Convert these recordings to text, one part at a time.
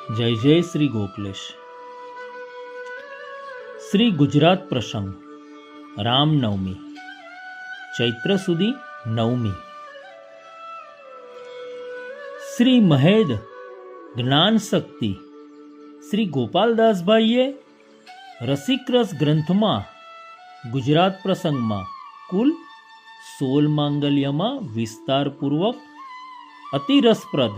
જય જય શ્રી ગોકુલેશ. શ્રી ગુજરાત પ્રસંગ રામનવમી ચૈત્ર સુધી નવમી. શ્રી મહેદ જ્ઞાન શક્તિ શ્રી ગોપાલદાસભાઈએ રસિકરસ ગ્રંથમાં ગુજરાત પ્રસંગમાં કુલ 16 માંગલ્યમાં વિસ્તારપૂર્વક અતિ રસપ્રદ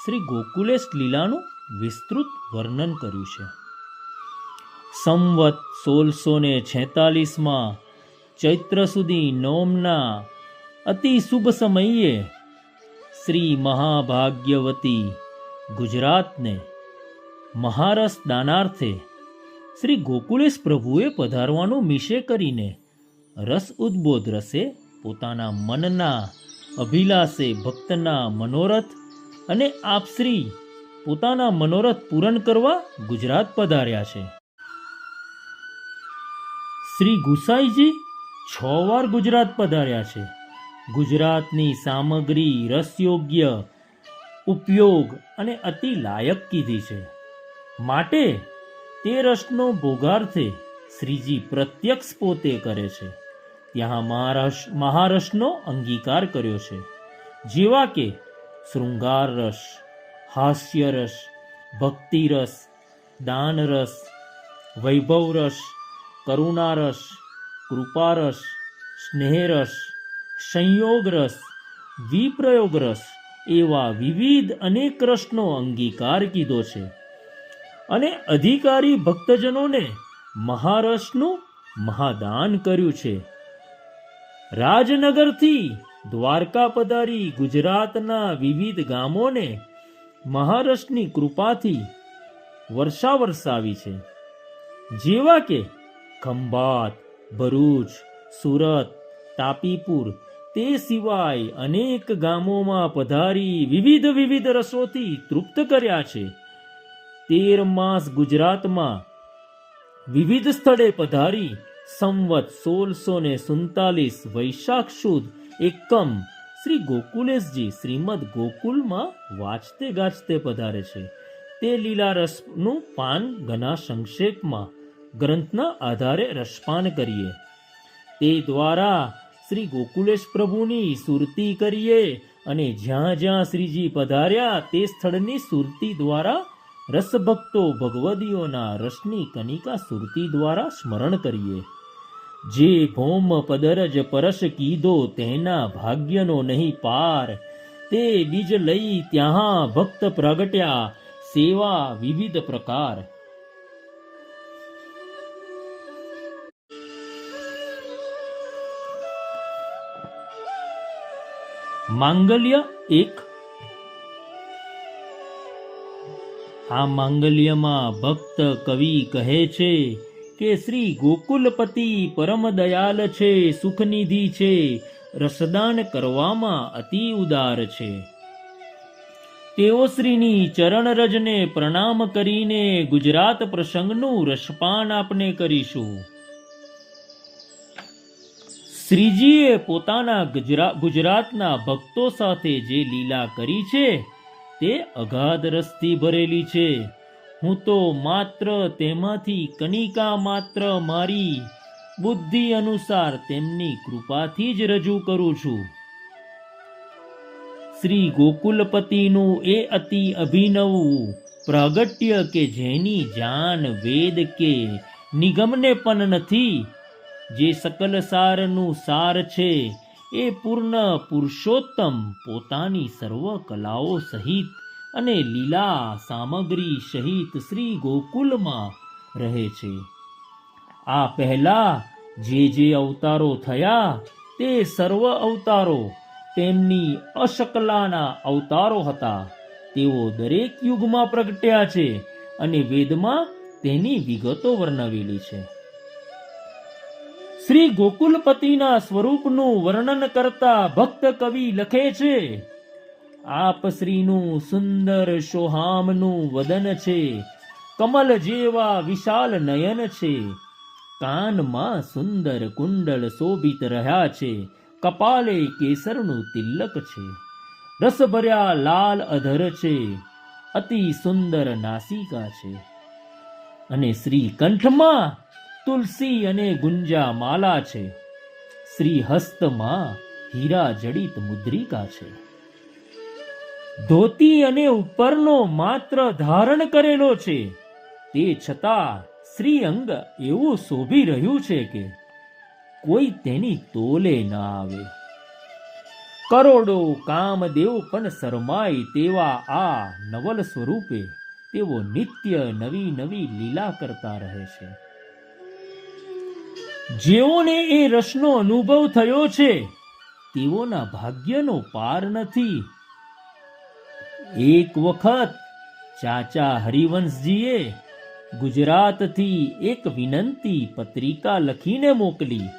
શ્રી ગોકુલેશ લીલાનું વિસ્તૃત વર્ણન કર્યું છે. સંવત 1646માં ચૈત્ર સુધી નોમના અતિ શુભ સમયે શ્રી મહાભાગ્યવતી ગુજરાતને મહારસ દાનાર્થે શ્રી ગોકુલેશ પ્રભુએ પધારવાનું મિશે કરીને રસ ઉદ્બોધ રસે પોતાના મનના અભિલાષે ભક્તના મનોરથ અને આપશ્રી પોતાના મનોરથ પૂરણ કરવા ગુજરાત પધાર્યા છે. શ્રી ગુસાઈજી 6 વાર ગુજરાત પધાર્યા છે. ગુજરાતની સામગ્રી રસયોગ્ય ઉપયોગ અને અતિ લાયક કીધી છે. માટે તે રસનો ભોગાર્થે શ્રીજી પ્રત્યક્ષ પોતે કરે છે. ત્યાં મહારસનો અંગીકાર કર્યો છે, જેવા કે શૃંગાર રસ, હાસ્ય રસ, ભક્તિ રસ, દાન રસ, વૈભવ રસ, કરુણા રસ, કૃપા રસ, સ્નેહ રસ, સંયોગ રસ, વિપ્રયોગ રસ એવા વિવિધ અનેક રસનો અંગીકાર કીધો છે અને અધિકારી ભક્તજનોને મહારસનું મહાદાન કર્યું છે. રાજનગરથી દ્વારકા પધારી ગુજરાતના વિવિધ ગામોને મહારસની કૃપાથી વર્ષા વરસાવી છે, જેવા કે ખંભાત, ભરૂચ, સુરત, તાપીપુર, તે સિવાય અનેક ગામોમાં પધારી વિવિધ રસોથી તૃપ્ત કર્યા છે. 13 માસ ગુજરાતમાં વિવિધ સ્થળે પધારી સંવત 1647 વૈશાખ સુદ એકમ શ્રી ગોકુલેશજી શ્રીમદ ગોકુલમાં વાંચતે ગાજતે પધારે છે. તે લીલા રસનું પાન ઘણા સંક્ષેપમાં ગ્રંથના આધારે રસપાન કરીએ. તે દ્વારા શ્રી ગોકુલેશ પ્રભુની સુરતી કરીએ અને જ્યાં જ્યાં શ્રીજી પધાર્યા તે સ્થળની સુરતી દ્વારા રસભક્તો ભગવદીઓના રસની કનિકા સુરતી દ્વારા સ્મરણ કરીએ. જે ભૌમ પદરજ પરશ કીધો તેના ભાગ્યનો નહીં પાર, તે બીજ લઈ ત્યાં ભક્ત પ્રગટ્યા સેવા વિવિધ પ્રકાર. માંગલ્ય 1. આ માંગલ્યમાં ભક્ત કવિ કહે છે કે શ્રી ગોકુલપતિ પરમ દયાલ છે, સુખનિધિ છે, રસદાન કરવામાં અતિ ઉદાર છે. તેઓ શ્રીની ચરણરજને પ્રણામ કરીને ગુજરાત પ્રસંગનું રસપાન આપને કરીશું. શ્રીજીએ પોતાના ગુજરાતના ભક્તો સાથે જે લીલા કરી છે તે અગાધ રસથી ભરેલી છે. હું તો માત્ર તેમાંથી કનિકા માત્ર મારી બુદ્ધિ અનુસાર તેમની કૃપાથી જ રજૂ કરું છું. શ્રી ગોકુલપતિનું એ અતિ અભિનવ પ્રાગટ્ય કે જેની જાન વેદ કે નિગમને પણ નથી, જે સકલ સારનું સાર છે, એ પૂર્ણ પુરુષોત્તમ પોતાની સર્વ કલાઓ સહિત અને લીલા સામગ્રી સહિત શ્રી ગોકુલમાં રહે છે. આ પહેલા જે અવતારો થયા તે સર્વ અવતારો તેમની અશકલાના અવતારો હતા. તેઓ દરેક યુગમાં પ્રગટ્યા છે અને વેદમાં તેની વિગતો વર્ણવેલી છે. શ્રી ગોકુલપતિના સ્વરૂપનું વર્ણન કરતા ભક્ત કવિ લખે છે, આપ શ્રીનું સુંદર સોહામનું વદન છે, કમલ જેવા વિશાલ નયન છે, કાનમાં સુંદર કુંડળ શોભિત રહ્યા છે, કપાલે કેસરનું તિલક છે, રસભર્યા લાલ અધર છે, અતિ સુંદર નાસિકા છે, અને શ્રી કંઠમાં તુલસી અને ગુંજા માલા છે. શ્રી હસ્તમાં હીરા જડિત મુદ્રિકા છે. ધોતી અને ઉપરનો માત્ર ધારણ કરેલો છે, તે છતાં શ્રી અંગ એવું શોભી રહ્યું છે કે કોઈ તેની તોલે ન આવે. કરોડો કામદેવ પણ શરમાય તેવા આ નવલ સ્વરૂપે તેઓ નિત્ય નવી નવી લીલા કરતા રહે છે. જેઓને એ રસનો અનુભવ થયો છે તેઓના ભાગ્યનો પાર નથી. એક વખત ચાચા હરિવંશજીએ ગુજરાતથી એક વિનંતી પત્રિકા લખીને મોકલી.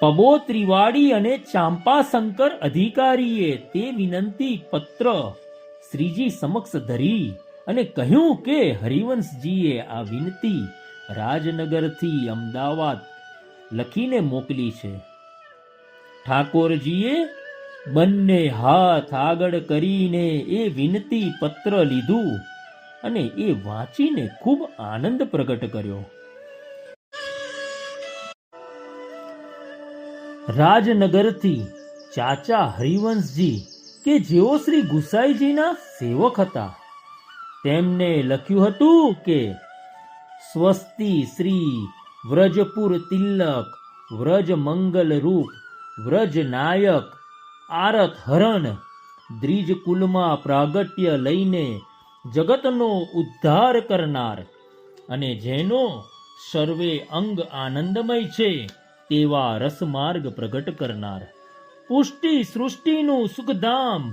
પબો ત્રિવાડી અને ચાંપાશંકર અધિકારીએ તે વિનંતી પત્ર શ્રીજી સમક્ષ ધરી અને કહ્યું કે હરિવંશજીએ આ વિનંતી રાજનગરથી અમદાવાદ લખીને મોકલી છે. ઠાકોરજીએ બંને હાથ આગળ કરીને એ વિનંતી પત્ર લીધું અને એ વાંચીને ખૂબ આનંદ પ્રગટ કર્યો. રાજનગરથી ચાચા હરિવંશજી કે જેઓ શ્રી ગુસાઈજીના સેવક હતા, તેમને લખ્યું હતું કે સ્વસ્તિ શ્રી વ્રજપુર તિલક વ્રજ મંગલ રૂપ વ્રજ નાયક આરત હરણ દ્વિજ કુલમાં પ્રાગટ્ય લઈને જગતનો ઉદ્ધાર કરનાર અને જેનો સર્વે અંગ આનંદમય છે તેવા રસમાર્ગ પ્રગટ કરનાર, પુષ્ટિ સૃષ્ટિનું સુખધામ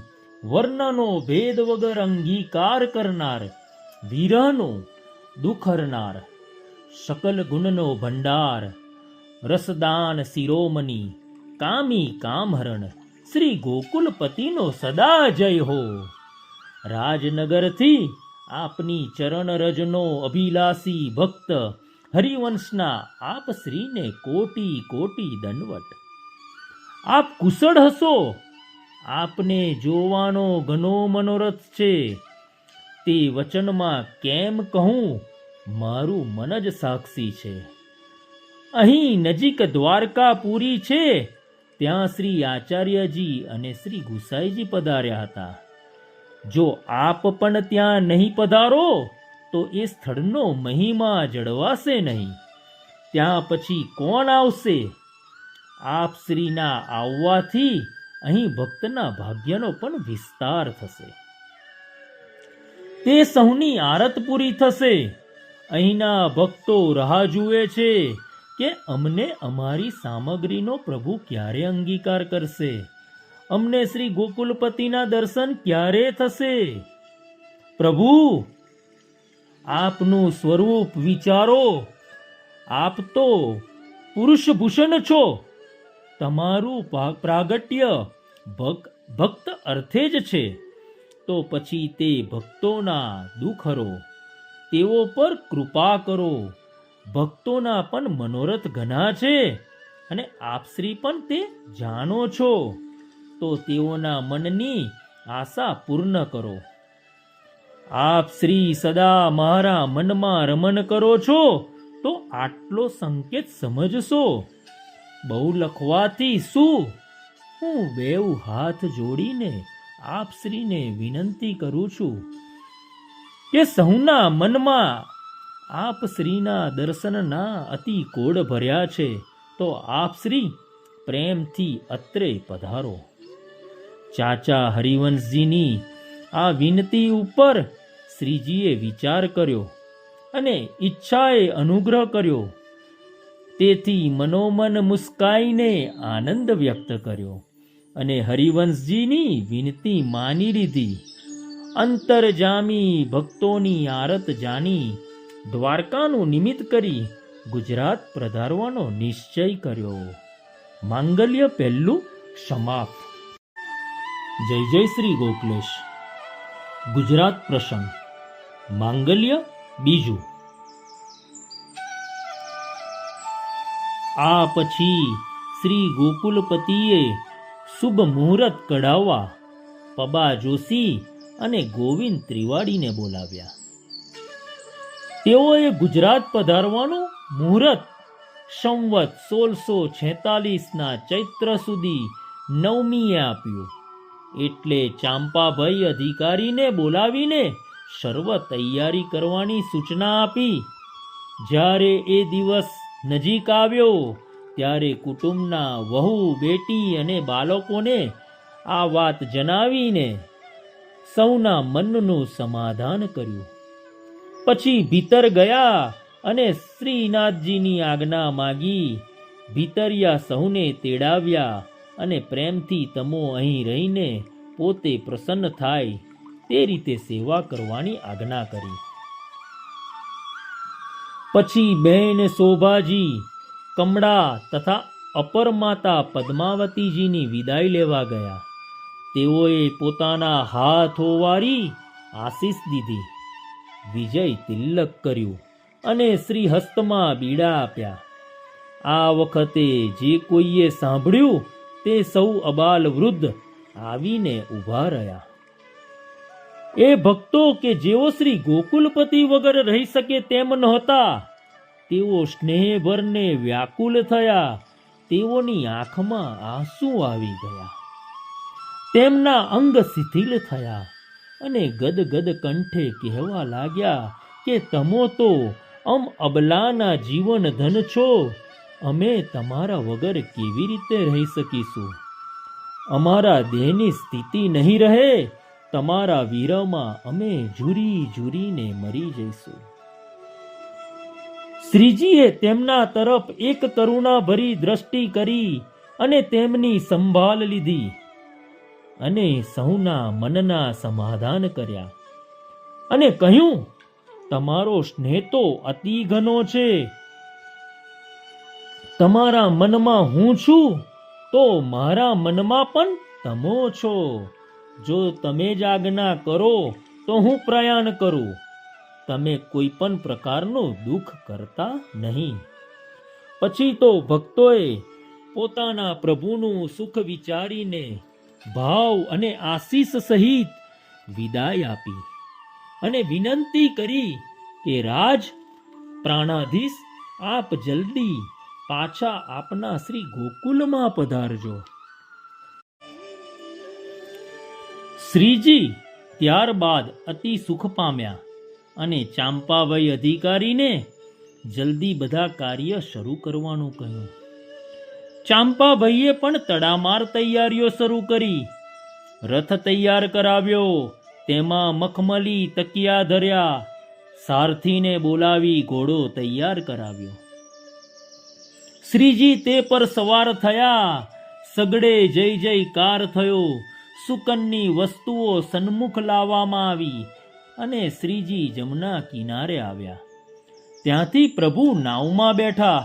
વર્ણનો ભેદ વગર અંગીકાર કરનાર, વિરહનો દુઃખ હરનાર, સકલ ગુણનો ભંડાર, રસદાન શિરોમણી, કામી કામહરણ, શ્રી ગોકુલપતિનો સદા જય હો. રાજનગરથી આપની ચરણ રજનો અભિલાષી ભક્ત હરિવંશના આપ શ્રીને કોટી કોટી દંડવટ. આપ કુશળ હશો, આપને જોવાનો ઘણો મનોરથ છે. તે વચનમાં કેમ કહું, મારું મન જ સાક્ષી છે. અહીં નજીક દ્વારકાપુરી છે, ત્યાં શ્રી આચાર્યજી અને શ્રી ગુસાઈજી પધાર્યા હતા. જો આપ પણ ત્યાં નહીં પધારો તો એ સ્થળનો મહિમા જળવાશે નહીં. ત્યાં પછી કોણ આવશે? આપ શ્રીના આવવાથી અહીં ભક્તના ભાગ્યનો પણ વિસ્તાર થશે. તે સૌની આરત પૂરી થશે. અહીંના ભક્તો રાહ જુએ છે કે અમને અમારી સામગ્રીનો પ્રભુ ક્યારે અંગીકાર કરશે, અમને શ્રી ગોકુલપતિના દર્શન ક્યારે થશે. પ્રભુ, આપનું સ્વરૂપ વિચારો. આપ તો પુરુષભૂષણ છો. તમારું પ્રાગટ્ય ભક્ત અર્થે જ છે. તો પછી તે ભક્તોના દુઃખ હરો, તેઓ પર કૃપા કરો. ભક્તોના પણ મનોરથ ઘણા છે અને આપશ્રી પણ તે જાણો છો. તો તેઓના મનની આશા પૂર્ણ કરો. આપ શ્રી સદા મારા મનમાં રમણ કરો છો, તો આટલો સંકેત સમજશો. બહુ લખવાથી શું, હું બેઉ હાથ જોડીને આપ શ્રીને વિનંતી કરું છું કે સૌના મનમાં આપ શ્રીના દર્શનના અતિ કોડ ભર્યા છે, તો આપ શ્રી પ્રેમથી અત્રે પધારો. ચાચા હરિવંશજીની આ વિનંતી ઉપર શ્રીજીએ વિચાર કર્યો અને ઈચ્છાએ અનુગ્રહ કર્યો. તેથી મનોમન મુસ્કાઈને આનંદ વ્યક્ત કર્યો અને હરિવંશજીની વિનંતી માની લીધી. અંતરજામી ભક્તોની આરત જાણી દ્વારકાનું નિમિત્ત કરી ગુજરાત પધારવાનો નિશ્ચય કર્યો. માંગલ્ય પહેલું સમાપ્ત. જય જય શ્રી ગોકલેશ. ગુજરાત પ્રસંગ માંગલ્ય બીજું. આ પછી શ્રી ગોકુલપતિએ શુભ મુહૂર્ત કઢાવવા પબા જોશી અને ગોવિંદ ત્રિવાડીને બોલાવ્યા. તેઓએ ગુજરાત પધારવાનું મુહૂર્ત સંવત 1646ના ચૈત્ર સુધી 9મીએ આપ્યું. એટલે ચાંપાભાઈ અધિકારીને બોલાવીને સર્વ તૈયારી કરવાની સૂચના આપી. જ્યારે એ દિવસ નજીક આવ્યો ત્યારે કુટુંબના વહુ, બેટી અને બાળકોને આ વાત જણાવીને સૌના મનનું સમાધાન કર્યું. પછી ભીતર ગયા અને શ્રીનાથજીની આજ્ઞા માગી. ભીતરિયા સૌને તેડાવ્યા અને પ્રેમથી તમો અહીં રહીને પોતે પ્રસન્ન થાય તે રીતે સેવા કરવાની આજ્ઞા કરી. પછી બહેન શોભાજી, કમળા તથા અપર માતા પદ્માવતીજીની વિદાય લેવા ગયા. તેઓએ પોતાના હાથ ઓવારી આશીષ દીધી, વિજય તિલક કર્યું અને શ્રી હસ્તમાં બીડા આપ્યા. આ વખતે જે કોઈએ સાંભળ્યું તે સૌ અબાલ વૃદ્ધ આવીને ઊભા રહ્યા. એ ભક્તો કે જેઓ શ્રી ગોકુલપતિ વગર રહી શકે તેમ નહોતા, તેઓ સ્નેહભરને વ્યાકુલ થયા. તેઓની આંખમાં આંસુ આવી ગયા, તેમના અંગ શિથિલ થયા અને ગદગદ કંઠે કહેવા લાગ્યા કે તમો તો અબલાના જીવન ધન છો. અમે તમારા વગર કેવી રીતે રહી શકીશું? અમારા દેહની સ્થિતિ નહીં રહે. તમારા વિરહમાં અમે ઝૂરી ઝૂરીને મરી જઈશું. શ્રીજીએ તેમના તરફ એક કરુણા ભરી દ્રષ્ટિ કરી અને તેમની સંભાળ લીધી અને સૌના મનના સમાધાન કર્યા અને કહ્યું, તમારો સ્નેહ તો અતિ ઘનો છે. તમારા મનમાં હું છું તો મારા મનમાં પણ તમો છો. જો તમે જ આજ્ઞા કરો તો હું પ્રયાણ કરું. તમે કોઈ પણ પ્રકારનું દુઃખ કરતા નહીં. પછી તો ભક્તોએ પોતાના પ્રભુનું સુખ વિચારીને ભાવ અને આશીષ સહિત વિદાય આપી અને વિનંતી કરી કે રાજ પ્રાણાધીશ, આપ જલ્દી પાછા આપના શ્રી ગોકુલમાં પધારજો. શ્રીજી ત્યારબાદ અતિ સુખ પામ્યા અને ચાંપાભાઈ અધિકારીને જલ્દી બધા કાર્ય શરૂ કરવાનું કહ્યું. ચાંપાભાઈએ પણ તડામાર તૈયારીઓ શરૂ કરી. રથ તૈયાર કરાવ્યો, તેમાં મખમલી તકિયા ધર્યા. સારથીને બોલાવી ઘોડો તૈયાર કરાવ્યો. શ્રીજી તે પર સવાર થયા. સગડે જય જયકાર થયો. સુકનની વસ્તુઓ સન્મુખ લાવવામાં આવી અને શ્રીજી જમના કિનારે આવ્યા. ત્યાંથી પ્રભુ નાવમાં બેઠા.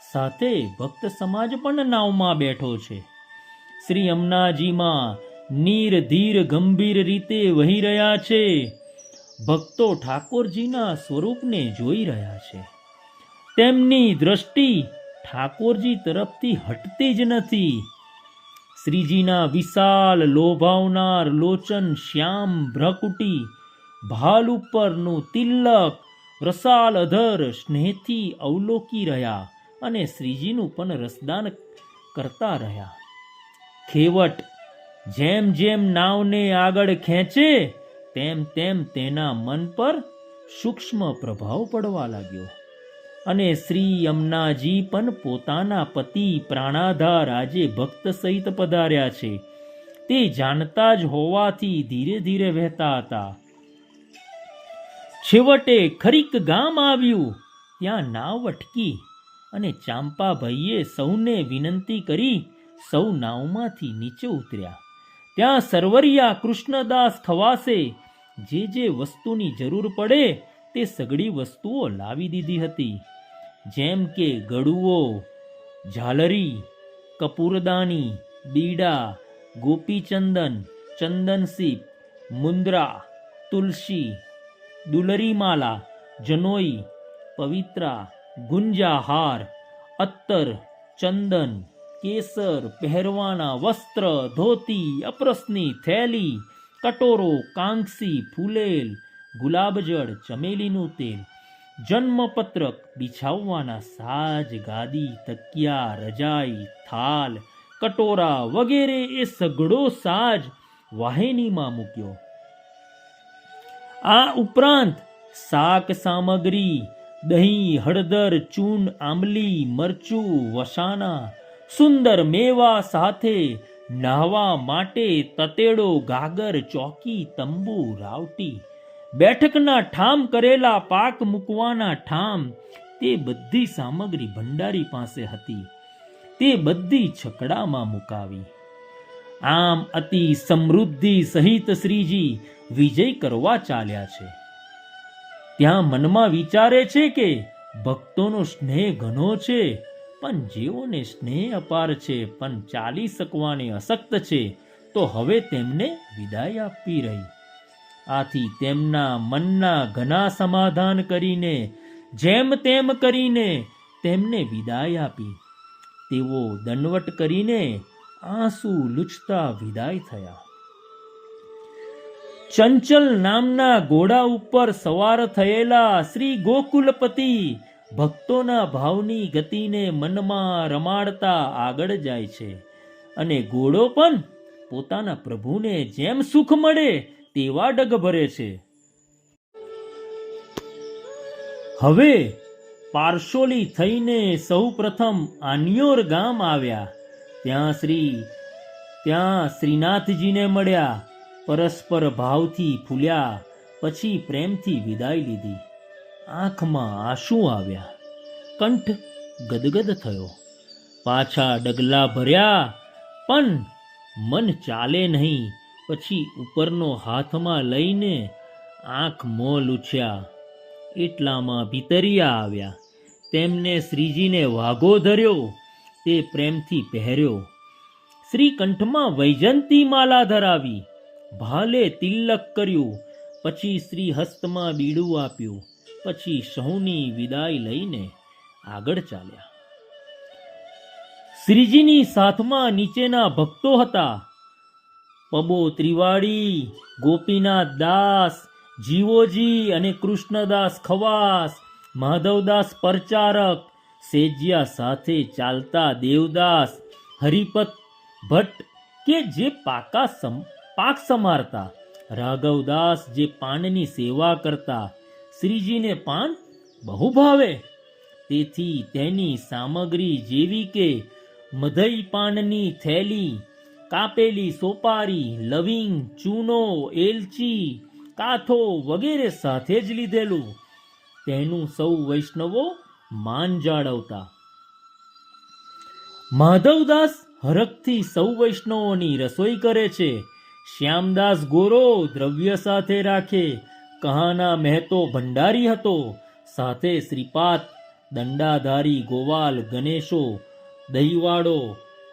સાથે ભક્ત સમાજ પણ નાવમાં બેઠો છે. શ્રી યમુનાજીમાં નીર ધીર ગંભીર રીતે વહી રહ્યા છે. ભક્તો ઠાકોરજીના સ્વરૂપને જોઈ રહ્યા છે. તેમની દ્રષ્ટિ ઠાકોરજી તરફથી હટતી જ નથી. શ્રીજીના વિશાળ લોભાવનાર લોચન, શ્યામ ભ્રકુટી, ભાલ ઉપરનું તિલક, રસાલ અધર સ્નેહથી અવલોકી રહ્યા અને શ્રીજીનું પણ રસદાન કરતા રહ્યા. ખેવટ જેમ જેમ નાવને આગળ ખેંચે તેમ તેમ તેના મન પર સૂક્ષ્મ પ્રભાવ પડવા લાગ્યો અને શ્રી યમુનાજી પણ પોતાના પતિ પ્રાણાધાર આજે ભક્ત સહિત પધાર્યા છે તે જાણતા જ હોવાથી ધીરે ધીરે વહેતા હતા. છેવટે ખરીક ગામ આવ્યું. ત્યાં નાવ અટકી અને ચાંપાભાઈએ સૌને વિનંતી કરી સૌ નાવમાંથી નીચે ઉતર્યા. ત્યાં સરવરિયા કૃષ્ણદાસ ખવાસે જે વસ્તુની જરૂર પડે તે સગળી વસ્તુઓ લાવી દીધી હતી. જેમ કે ગળુઓ, ઝાલરી, કપૂરદાની, બીડા, ગોપીચંદન, ચંદનસીપ, મુંદ્રા, તુલસી, દુલરીમાલા, જનોઈ, પવિત્રા, ગુંજાહાર, અત્તર, ચંદન, કેસર, પહેરવાના વસ્ત્ર, ધોતી, અપરસની થેલી, કટોરો, કાંગસી, ફૂલેલ, ગુલાબજળ, ચમેલીનું તેલ, જન્મપત્રક, બિછાવવાના સાજ, ગાદી, તકિયા, રજાઈ, થાલ, કટોરા વગેરે એ સઘળો સાજ વાહિનીમાં મૂક્યો. આ ઉપરાંત શાક સામગ્રી, દહીં, હળદર, ચૂન, આંબલી, મરચું, વસાણા, સુંદર મેવા સાથે નાહવા માટે તતેડો, ગાગર, ચોકી, તંબુ, રાવટી, બેઠકના ઠામ કરેલા પાક મૂકવાના ઠામ, તે બધી સામગ્રી ભંડારી પાસે હતી. તે બધી છકડામાં મુકાવી. આમ અતિ સમૃદ્ધિ સહિત શ્રીજી વિજય કરવા ચાલ્યા છે. ત્યાં મનમાં વિચારે છે કે ભક્તોનો સ્નેહ ઘણો છે, પણ જેઓને સ્નેહ અપાર છે પણ ચાલી શકવાને અશક્ત છે, તો હવે તેમને વિદાય આપવી રહી. આથી તેમના મનના ઘણા સમાધાન કરીને જેમ તેમ કરીને તેમને વિદાય આપી. તેઓ દંડવટ કરીને આંસુ લૂછતા વિદાય થયા. ચંચલ નામના ઘોડા ઉપર સવાર થયેલા શ્રી ગોકુલપતિ ભક્તોના ભાવની ગતિને મનમાં રમાડતા આગળ જાય છે, અને ઘોડો પણ પોતાના પ્રભુને જેમ સુખ મળે તેવા ડગ ભરે છે. હવે પાર્શોલી થઈને સૌ પ્રથમ આન્યોર ગામ આવ્યા. ત્યાં શ્રીનાથજીને મળ્યા. પરસ્પર ભાવથી ફૂલ્યા. પછી પ્રેમથી વિદાય લીધી. આંખમાં આંસુ આવ્યા. કંઠ ગદગદ થયો. પાછા ડગલા ભર્યા, પણ મન ચાલે નહીં. પછી ઉપરનો હાથમાં લઈને આંખ મોં લૂછ્યા. એટલામાં ભીતરિયા આવ્યા. તેમને શ્રીજીને વાઘો ધર્યો. તે પ્રેમથી પહેર્યો. શ્રી કંઠમાં વૈજંતી માલા ધરાવી. ભાલે તિલક કર્યું. પછી શ્રી હસ્તમાં બીડું આપ્યું. પછી સૌની વિદાય લઈને આગળ ચાલ્યા. શ્રીજીની સાથમાં નીચેના ભક્તો હતા: પબો ત્રિવાડી, ગોપીનાથ દાસ, જીવોજી અને કૃષ્ણદાસ ખવાસ, માધવદાસ પરચારક, સેજિયા સાથે ચાલતા દેવદાસ, હરિપત ભટ્ટ કે જે પાક સમારતા, રાઘવદાસ જે પાનની સેવા કરતા. શ્રીજીને પાન બહુ ભાવે, તેથી તેની સામગ્રી જેવી કે મધઈ પાનની થેલી, કાપેલી સોપારી, લવિંગ, ચૂનો, એલચી, કાથો વગેરે સાથે જ લીધેલું. તેનું સૌ વૈષ્ણવો માન જાળવતા. માધવદાસ હરખથી સૌ વૈષ્ણવોની રસોઈ કરે છે. શ્યામદાસ ગોરો દ્રવ્ય સાથે રાખે. કહાના મહેતો ભંડારી હતો. સાથે શ્રીપાદ, દંડાધારી ગોવાલ, ગણેશો, દહીવાડો,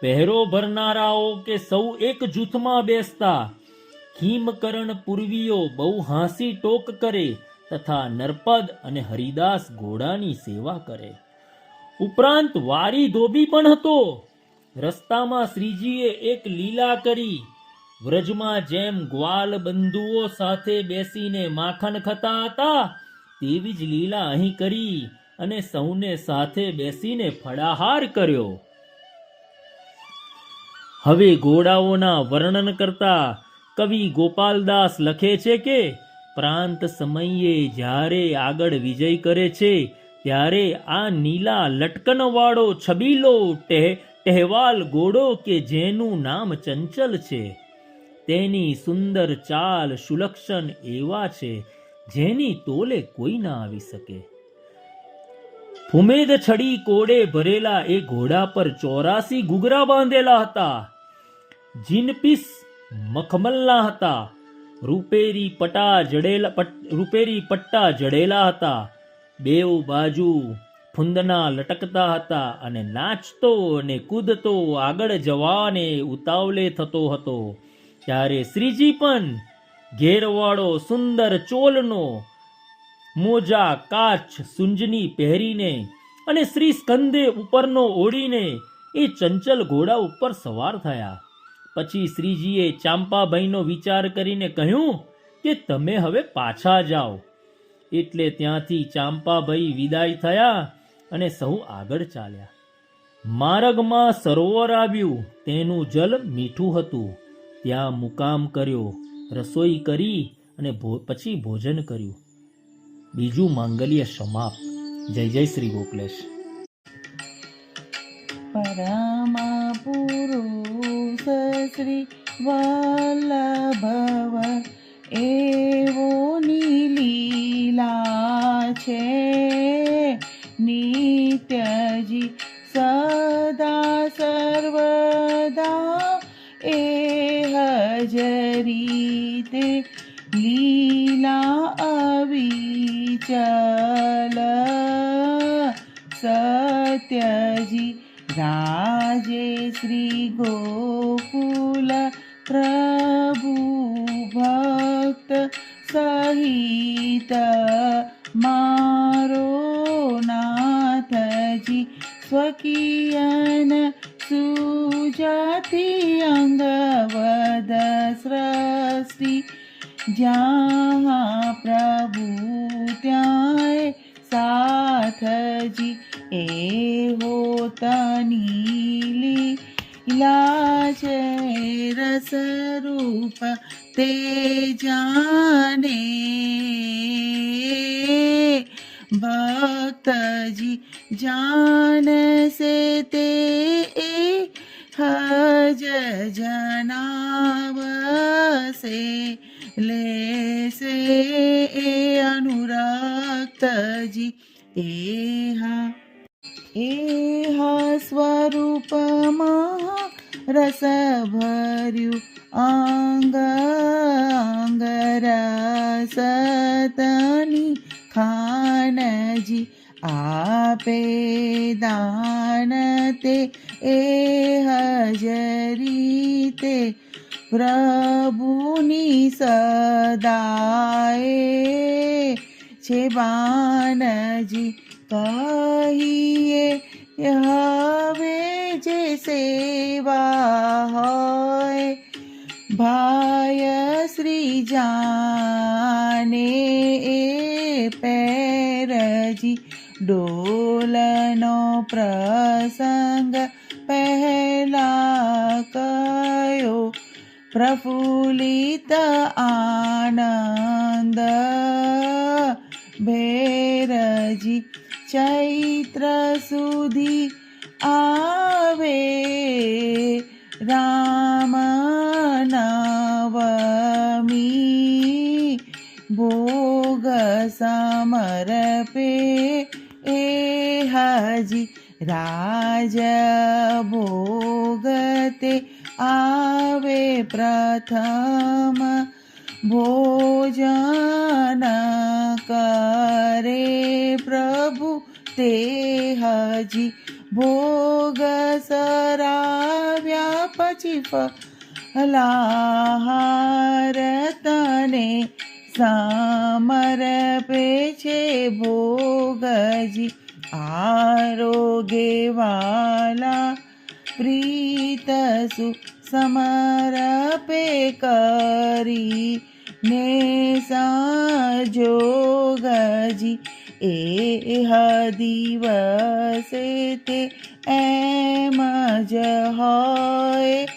પહેરો ભરનારાઓ કે સૌ એક જૂથમાં બેસતા. ખીમકરણ પૂર્વીઓ બહુ હાંસી ટોક કરે તથા નરપદ અને હરિદાસ ઘોડાની સેવા કરે. ઉપરાંત વારી ધોબી પણ હતો. રસ્તામાં શ્રીજીએ એક લીલા કરી. વ્રજમાં જેમ ગ્વાલ બંધુઓ સાથે બેસીને માખણ ખાતા હતા, તેવી જ લીલા અહીં કરી અને સૌને સાથે બેસીને ફળાહાર કર્યો. હવે ઘોડાઓના વર્ણન કરતા કવિ ગોપાલદાસ લખે છે કે પ્રાંત સમયે જ્યારે આગળ વિજય કરે છે, ત્યારે આ નીલા લટકનવાળો છબીલો ટહેવાલ ઘોડો કે જેનું નામ ચંચલ છે, તેની સુંદર ચાલ સુલક્ષણ એવા છે જેની તોલે કોઈ ના આવી શકે. ફુમેદ છડી કોડે ભરેલા એ ઘોડા પર 84 ઘૂઘરા બાંધેલા હતા. જીનપીસ મખમલના હતા. રૂપેરી પટ્ટા જડેલા હતા. બેઉ બાજુ ફૂંદના લટકતા હતા અને નાચતો અને કૂદતો આગળ જવાને ઉતાવળે થતો હતો. ત્યારે શ્રીજી પણ ઘેરવાળો સુંદર ચોલનો, મોજા, કાચ, સુંજની પહેરીને અને શ્રી સ્કંદે ઉપરનો ઓઢીને એ ચંચલ ઘોડા ઉપર સવાર થયા. પછી શ્રીજીએ ચાંપાભાઈનો વિચાર કરીને કહ્યું કે તમે હવે પાછા જાઓ. એટલે ત્યાંથી ચાંપાભાઈ વિદાય થયા અને સહુ આગળ ચાલ્યા. માર્ગમાં સરોવર આવ્યું, તેનું જલ મીઠું હતું. ત્યાં મુકામ કર્યો, રસોઈ કરી અને પછી ભોજન કર્યું. બીજું માંગલ્ય સમાપ્ત. જય જય શ્રી ગોકલેશ. પરમ પુરુષ શ્રી વલ્લભવ એવો લીલા છે, નિત્યજી સદા સર્વદા એ હજરીતે લીલા અવિચલ. સત્યજી રાજે શ્રી ગોકુલ પ્રભુ ભક્ત સહિત મારો નાથજી સ્વકીયન સુજાતિ અંગવદ સૃષ્ટિ. જ્યાં પ્રભુ ત્યાં સાથજી એવો તની લીલા છે. રસરૂપ તે જાને ભક્તજી જાનસે તે હજ જનાવસે. લેસે એ અનુરક્તજી એહા સ્વરૂપમાં રસ ભર્યું અંગ અંગરસ તની ખાનજી. આપે દાન તે એ હજરીતે પ્રભુની સદાએ છે બાનજી. કહીએ હવે જે સેવા હોય ભાય શ્રી જાને એ પેરજી. ડોલનો પ્રસંગ પહેલા કયો પ્રફુલ્લિત આનંદ ભેરજી. ચૈત્ર સુધી આવે રામ નવમી. ભોગ સમર્પે એ હાજી રાજ ભોગતે આવે પ્રથમ. ભોજન કરે પ્રભુ તે હજી. ભોગ સરાવ્યા પછી ફલાહાર તને સમર્પે છે ભોગજી. આરોગે વાલા પ્રીત સુ સમર્પે કરી ને સંજોગજી. એ દિવસે તે એમ જ હોય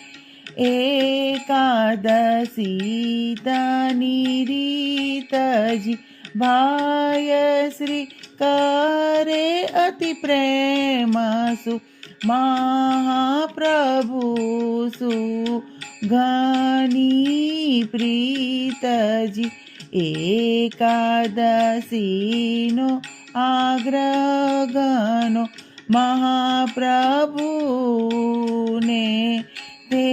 એકાદશી તની રીતજી. ભાય શ્રી કરે અતિ પ્રેમ સુ મહાપ્રભુ સુ ઘની પ્રીતજી. એકાદશીનો આગ્રહ ઘનો મહાપ્રભુને તે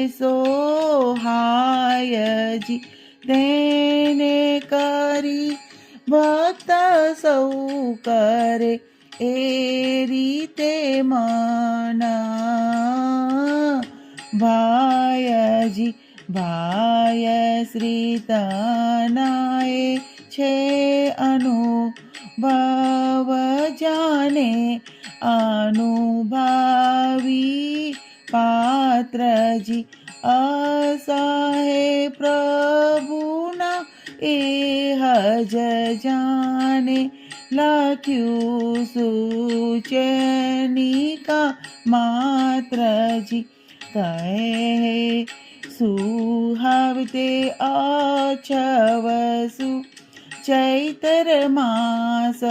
સોહાયજી. તેને કરી ભક્ત સૌ કરે એ રીતે મન ભાયજી. ભાય શ્રી તનાએ છે અનુભવ જાને અનુભાવી પાત્રજી. અસહે પ્રભુના એ હજ જાને લખ્યું સુચેનિકા માત્રજી કહે સુહાવતે અછવસુ ચૈતર માસમજે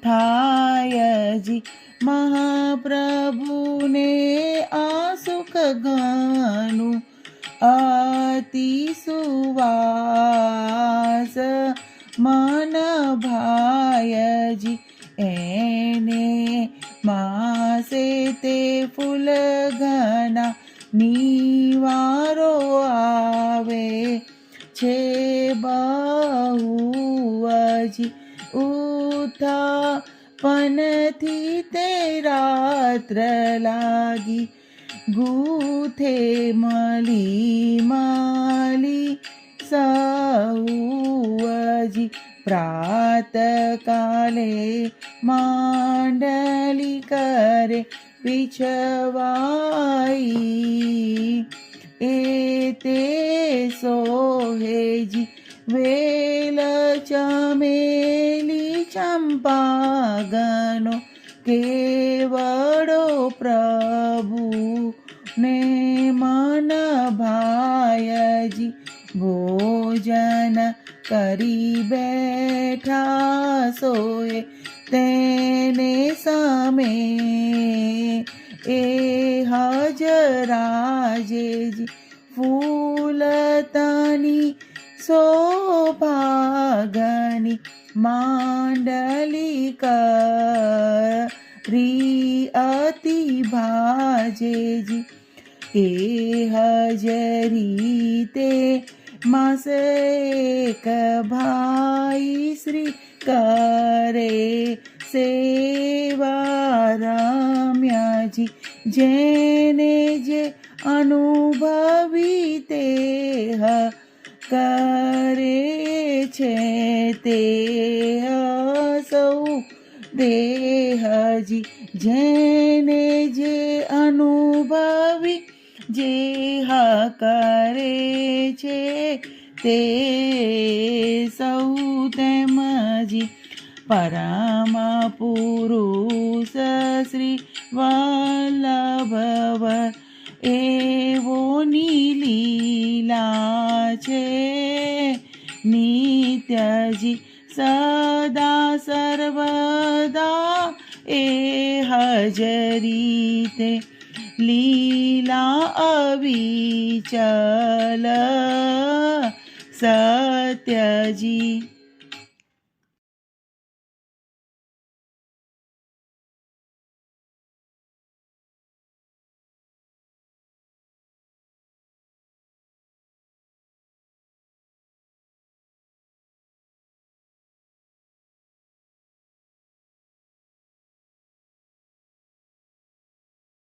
થાયજી મહાપ્રભુને આ સુખ ગણું અતિ સુવાસ મન ભાયજી એને માસે તે ફૂલ ઘના નિવારો આવે છે બહુજી ઉત્થાપનથી તે રાત્ર લાગી ગૂથે મલી સૌજી પ્રાતકાલે માંડલી કરે પીછવાઈ એ તે સોહેજી વેલ ચમેલી ચંપાગનો કેવડો પ્રભુ ને મન ભાયજી ભોજન કરી બેઠા સોએ તેને સમે એ હજરાજેજી ફૂલતાની સોભાગની માંડલી કરી અતિ ભાજેજી એ હજરી તે માસેક ભાઈ શ્રી કરે સેવા રમ્યાજી જેને જે અનુભવી તે કરે છે તે સૌ દેહજી જેને જે અનુભવી જે કરે છે તે સૌ તેમજી પરમ પુરુષ શ્રી વલ્લભવ એવો લીલા છે નિત્યજી સદા સર્વદા એ હજરીતે લીલા અવિચલ સત્યજી